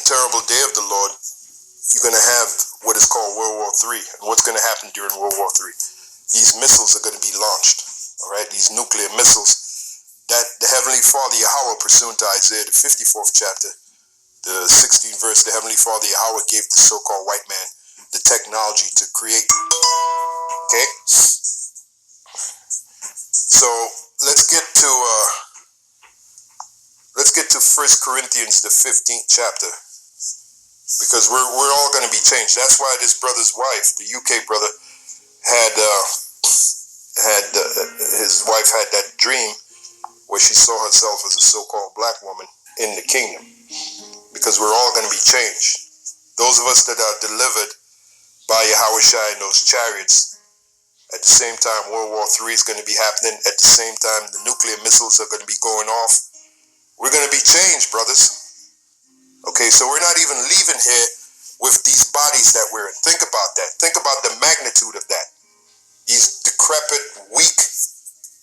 terrible day of the Lord, you're going to have what is called World War III. And what's going to happen during World War III? These missiles are going to be launched, all right? These nuclear missiles that the Heavenly Father Yahweh, pursuant to Isaiah, the 54th chapter, the 16th verse, the Heavenly Father Yahweh gave the so-called white man the technology to create. Okay? So let's get to 1 Corinthians, the 15th chapter, because we're all going to be changed. That's why this brother's wife, the UK brother, had his wife had that dream where she saw herself as a so-called black woman in the kingdom, because we're all going to be changed. Those of us that are delivered by Yahweh Shai in those chariots, at the same time World War III is going to be happening, at the same time the nuclear missiles are going to be going off. We're going to be changed, brothers. Okay, so we're not even leaving here with these bodies that we're in. Think about that. Think about the magnitude of that. These decrepit, weak,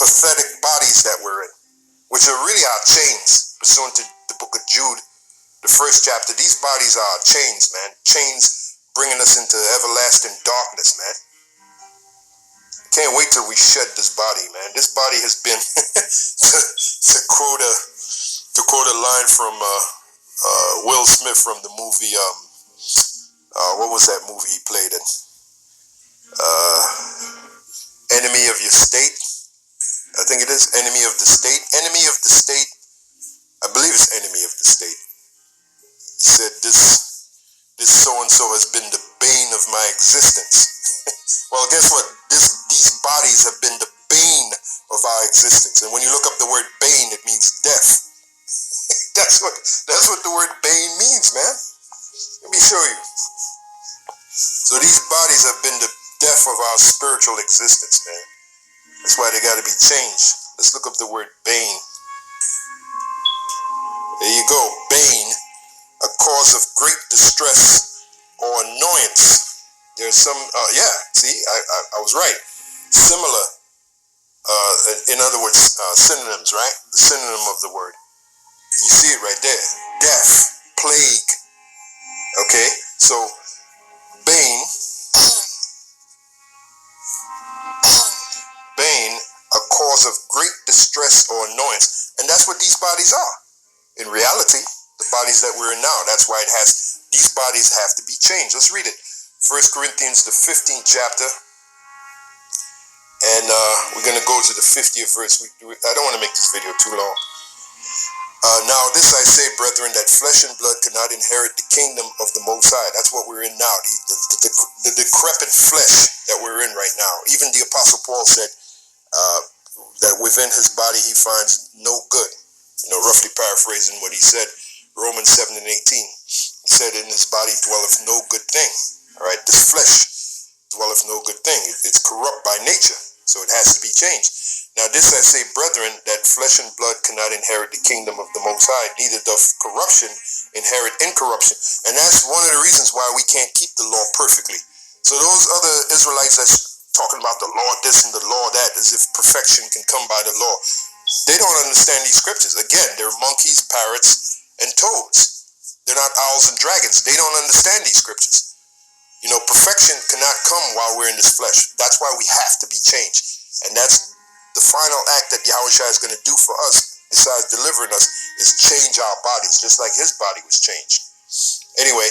pathetic bodies that we're in, which are really our chains, pursuant to the book of Jude, the first chapter. These bodies are our chains, man. Chains bringing us into everlasting darkness, man. Can't wait till we shed this body, man. This body has been, to quote a line from Will Smith from the movie, what was that movie he played in? Enemy of Your State. I think it is Enemy of the State. Enemy of the State. I believe it's Enemy of the State. He said, this so-and-so has been the bane of my existence. Well, guess what? These bodies have been the bane of our existence. And when you look up the word bane, it means death. That's what the word bane means, man. Let me show you. So these bodies have been the death of our spiritual existence, man. That's why they got to be changed. Let's look up the word bane. There you go. Bane, a cause of great distress or annoyance. There's some, see, I was right. Similar, in other words, synonyms, right? The synonym of the word. You see it right there. Death, plague. Okay, so bane, a cause of great distress or annoyance. And that's what these bodies are. In reality, the bodies that we're in now, that's why these bodies have to be changed. Let's read it. 1 Corinthians, the 15th chapter. And we're going to go to the 50th verse. I don't want to make this video too long. Now this I say, brethren, that flesh and blood cannot inherit the kingdom of the Most High. That's what we're in now, the decrepit flesh that we're in right now. Even the Apostle Paul said that within his body he finds no good. Roughly paraphrasing what he said, Romans 7 and 18. He said, in his body dwelleth no good thing. All right, this flesh dwelleth no good thing. It's corrupt by nature, so it has to be changed. Now this I say, brethren, that flesh and blood cannot inherit the kingdom of the Most High, neither doth corruption inherit incorruption. And that's one of the reasons why we can't keep the law perfectly. So those other Israelites that's talking about the law this and the law that, as if perfection can come by the law, they don't understand these scriptures. Again, they're monkeys, parrots, and toads. They're not owls and dragons. They don't understand these scriptures. Perfection cannot come while we're in this flesh. That's why we have to be changed. And that's the final act that Yahweh Shai is going to do for us, besides delivering us, is change our bodies, just like his body was changed. Anyway,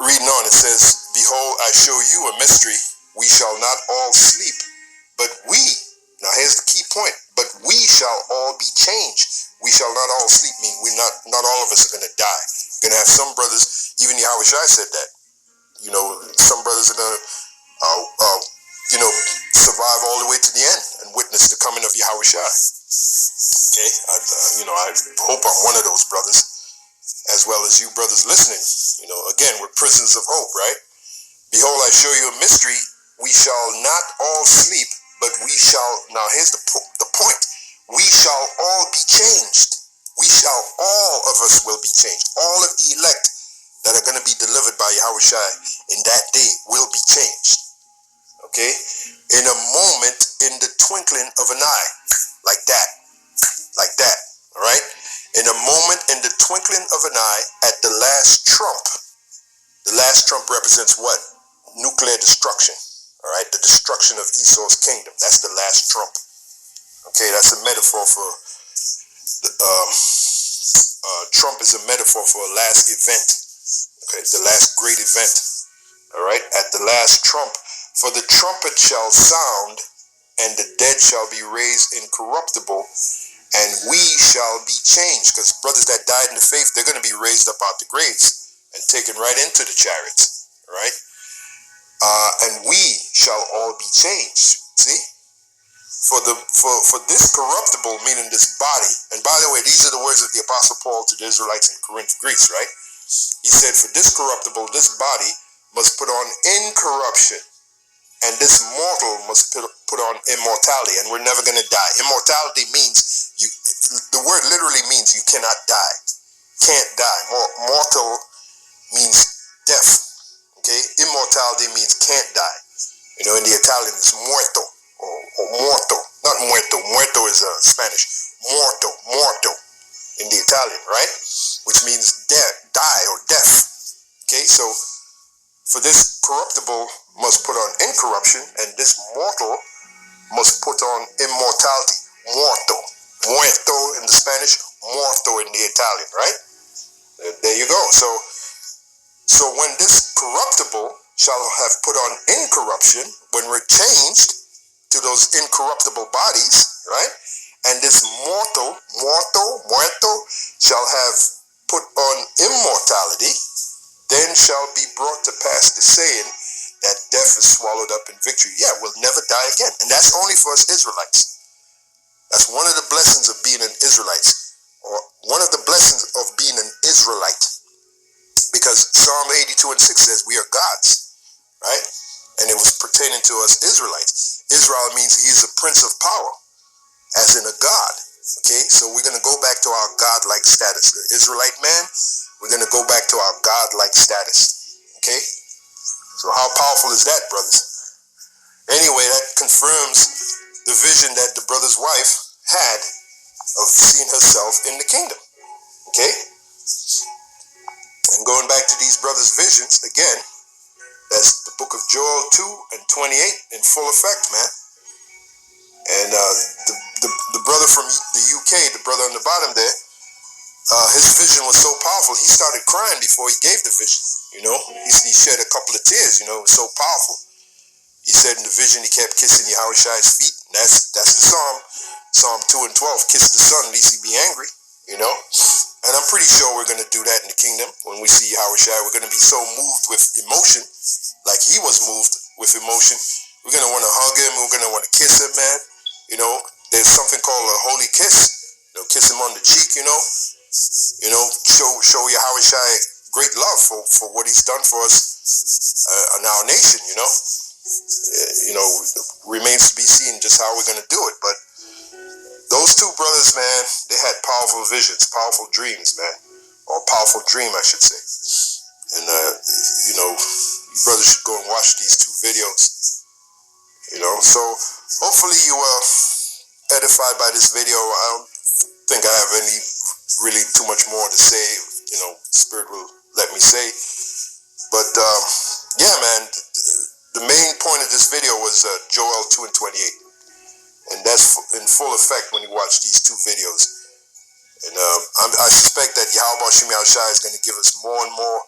reading on, it says, behold, I show you a mystery. We shall not all sleep, but we, now here's the key point, but we shall all be changed. We shall not all sleep, meaning not all of us are going to die. We're going to have some brothers, even Yahweh Shai said that. Some brothers are going to, survive all the way to the end and witness the coming of Yahweh Shai. Okay, I hope I'm one of those brothers, as well as you brothers listening. Again, we're prisoners of hope, right? Behold, I show you a mystery. We shall not all sleep, but we shall, now here's the point. We shall all be changed. All of us will be changed. All of the elect that are going to be delivered by Yahweh Shai in that day will be changed. Okay? In a moment, in the twinkling of an eye. Like that. All right? In a moment, in the twinkling of an eye, at trump. The last trump represents what? Nuclear destruction. All right, the destruction of Esau's kingdom. That's the last trump. Okay, that's a metaphor for the, trump is a metaphor for a last event. Okay, the last great event. All right, at the last trump, for the trumpet shall sound, and the dead shall be raised incorruptible, and we shall be changed. Because brothers that died in the faith, they're going to be raised up out the graves and taken right into the chariots. All right, and we shall all be changed. See, for this corruptible, meaning this body. And by the way, these are the words of the Apostle Paul to the Israelites in Corinth, Greece. Right? He said, "For this corruptible, this body must put on incorruption, and this mortal must put on immortality." And we're never going to die. Immortality means you. The word literally means you cannot die, can't die. Mortal means death. Okay, immortality means can't die. You know, in the Italian, it's muerto or morto. Not muerto. Muerto is Spanish. Morto in the Italian, right? Which means death, die or death. Okay, so for this corruptible must put on incorruption, and this mortal must put on immortality. Muerto in the Spanish, morto in the Italian, right? There you go. So when this corruptible shall have put on incorruption, when we're changed to those incorruptible bodies, right? And this muerto shall have put on immortality, then shall be brought to pass the saying that death is swallowed up in victory. Yeah, we'll never die again. And that's only for us Israelites. That's one of the blessings of being an Israelite, or one of the blessings of being an Israelite. Because Psalm 82 and 6 says we are God's, right? And it was pertaining to us Israelites. Israel means he's a prince of power, as in a God. Okay, so we're going to go back to our God-like status. The Israelite man, we're going to go back to our God-like status. Okay, so how powerful is that, brothers? Anyway, that confirms the vision that the brother's wife had of seeing herself in the kingdom. Okay, and going back to these brothers' visions, again, that's the book of Joel 2 and 28 in full effect, man. And the brother from the UK, the brother on the bottom there, his vision was so powerful, he started crying before he gave the vision. You know, he shed a couple of tears. You know, it was so powerful. He said in the vision he kept kissing Yahushua's feet. And that's the Psalm 2 and 12. Kiss the Son, lest he be angry. You know, and I'm pretty sure we're going to do that in the kingdom when we see Yahushua. We're going to be so moved with emotion, like he was moved with emotion. We're going to want to hug him. We're going to want to kiss him, man. You know, there's something called a holy kiss. You know, kiss him on the cheek. You know, show Yahushua great love for what he's done for us in our nation. You know, remains to be seen just how we're going to do it, but. Those two brothers, man, they had powerful visions, powerful dreams, man. Or powerful dream, I should say. And, you know, you brothers should go and watch these two videos. You know, so hopefully you are edified by this video. I don't think I have any really too much more to say. You know, Spirit will let me say. But, yeah, man, the main point of this video was Joel 2 and 28. And that's in full effect when you watch these two videos. And I suspect that Yahweh Shem Yahushua is going to give us more and more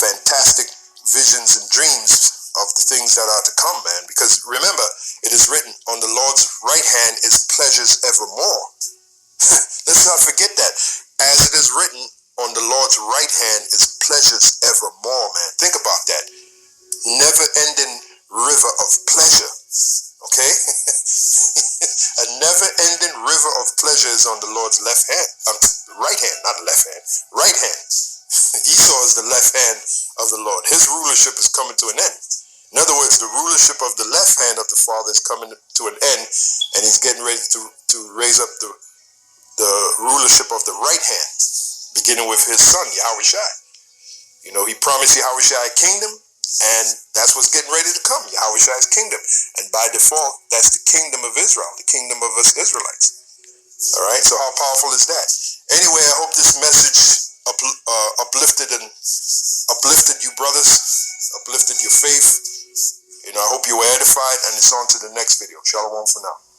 fantastic visions and dreams of the things that are to come, man. Because remember, it is written, on the Lord's right hand is pleasures evermore. Let's not forget that. As it is written, on the Lord's right hand is pleasures evermore, man. Think about that. Never-ending river of pleasure. Okay? A never-ending river of pleasure is on the Lord's left hand. Right hand, not left hand. Right hand. Esau is the left hand of the Lord. His rulership is coming to an end. In other words, the rulership of the left hand of the Father is coming to an end, and he's getting ready to raise up the rulership of the right hand, beginning with his son, Yahushua. You know, he promised Yahushua a kingdom, and that's what's getting ready to come, Yahushua's kingdom. And by default, that's the kingdom of Israel, the kingdom of us Israelites. All right, so how powerful is that? Anyway, I hope this message uplifts uplifted you brothers, uplifted your faith. I hope you were edified, and it's on to the next video. Shalom for now.